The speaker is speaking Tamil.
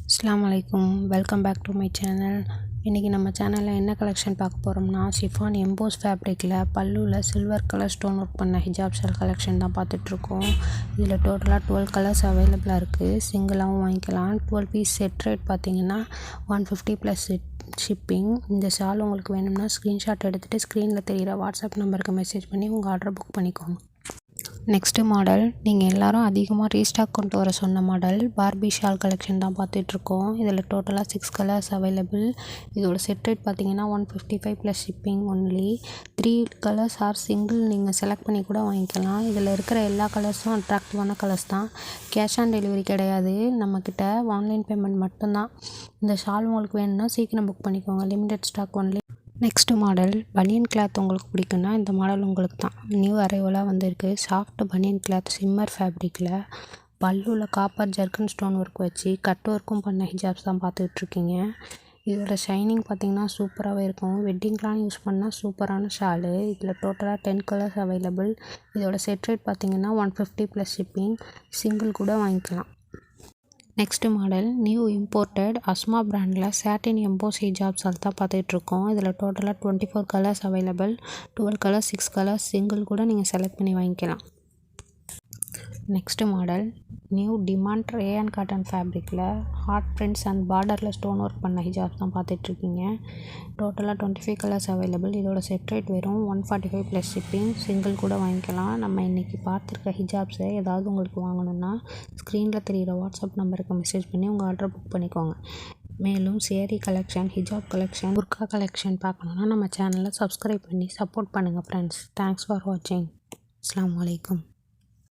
அஸ்ஸலாமு அலைக்கும். Welcome back to my channel. இன்றைக்கி நம்ம சேனலில் என்ன கலெக்ஷன் பார்க்க போகிறோம்னா, ஷிஃபான் எம்போஸ் ஃபேப்ரிக்கில் பல்லுவில் சில்வர் கலர் ஸ்டோன் ஒர்க் பண்ண ஹிஜாப் ஷால் கலெக்ஷன் தான் பார்த்துட்ருக்கோம். இதில் டோட்டலாக 12 கலர்ஸ் அவைலபிளாக இருக்குது. சிங்கிளாகவும் வாங்கிக்கலாம். 12 பீஸ் செட் ரேட் பார்த்திங்கன்னா 150 ப்ளஸ் ஷிப்பிங். இந்த ஷால் உங்களுக்கு வேணும்னா ஸ்க்ரீன்ஷாட் எடுத்துகிட்டு ஸ்க்ரீனில் தெரிகிற வாட்ஸ்அப் நம்பருக்கு மெசேஜ் பண்ணி உங்கள் ஆர்டர் புக் பண்ணிக்கோங்க. நெக்ஸ்ட்டு மாடல், நீங்கள் எல்லோரும் அதிகமாக ரீஸ்டாக் கொண்டு வர சொன்ன மாடல் பார்பி ஷால் கலெக்ஷன் தான் பார்த்துட்ருக்கோம். இதில் டோட்டலாக 6 கலர்ஸ் அவைலபிள். இதோட செட் ரேட் பார்த்தீங்கன்னா 155 plus shipping only. 3 colours R single நீங்கள் செலக்ட் பண்ணி கூட வாங்கிக்கலாம். இதில் இருக்கிற எல்லா கலர்ஸும் அட்ராக்டிவான கலர்ஸ் தான். கேஷ் ஆன் டெலிவரி கிடையாது. நம்மக்கிட்ட ஆன்லைன் பேமெண்ட் மட்டும்தான். இந்த ஷால் உங்களுக்கு வேணும்னா சீக்கிரம் புக் பண்ணிக்கோங்க. Limited stock only. Next model, banian cloth உங்களுக்கு பிடிக்குன்னா இந்த மாடல் உங்களுக்கு தான். நியூ அரைவலாக வந்திருக்கு. சாஃப்ட் பனியன் cloth simmer ஃபேப்ரிக்கில் பல்லுவில் copper ஜர்க்கன் stone work வச்சு கட் ஒர்க்கும் பண்ண ஹிஜாப்ஸ் தான் பார்த்துட்ருக்கீங்க. இதோட ஷைனிங் பார்த்திங்கன்னா சூப்பராகவே இருக்கும். வெட்டிங்க்கெலாம் யூஸ் பண்ணால் சூப்பரான ஷாலு. இதில் டோட்டலாக 10 கலர்ஸ் அவைலபிள். இதோட செட் ரேட் பார்த்திங்கன்னா 150 ப்ளஸ் ஷிப்பிங். சிங்கிள் கூட வாங்கிக்கலாம். நெக்ஸ்ட்டு மாடல், நியூ இம்போர்ட்டட் அஸ்மா பிராண்டில் சாட்டின் எம்போஸ் ஹிஜாப் ஷால் தான் பார்த்துட்ருக்கோம். இதில் டோட்டலாக 24 colours available. 12 colours, 6 colours single கூட நீங்கள் செலக்ட் பண்ணி வாங்கிக்கலாம். Next model, new demand rayon cotton ஃபேப்ரிக்கில் ஹார்ட் பிரிண்ட்ஸ் அண்ட் பார்டரில் ஸ்டோன் ஒர்க் பண்ண ஹிஜாப் தான் பார்த்துட்ருக்கீங்க. டோட்டலாக 25 கலர்ஸ் அவைலபிள். இதோட செட் ரேட் வெறும் 145 ப்ளஸ் ஷிப்பிங். சிங்கிள் கூட வாங்கிக்கலாம். நம்ம இன்றைக்கி பார்த்துருக்க ஹிஜாப்ஸை ஏதாவது உங்களுக்கு வாங்கணுன்னா ஸ்க்ரீனில் தெரிகிற வாட்ஸ்அப் நம்பருக்கு மெசேஜ் பண்ணி உங்கள் ஆர்டர் புக் பண்ணிக்கோங்க. மேலும் சேரீ கலெக்ஷன், ஹிஜாப் கலெக்ஷன், புர்கா கலெக்ஷன் பார்க்கணுன்னா நம்ம சேனலை சப்ஸ்கிரைப் பண்ணி சப்போர்ட் பண்ணுங்கள் ஃப்ரெண்ட்ஸ். தேங்க்ஸ் ஃபார் வாட்சிங். அஸ்ஸலாமு அலைக்கும்.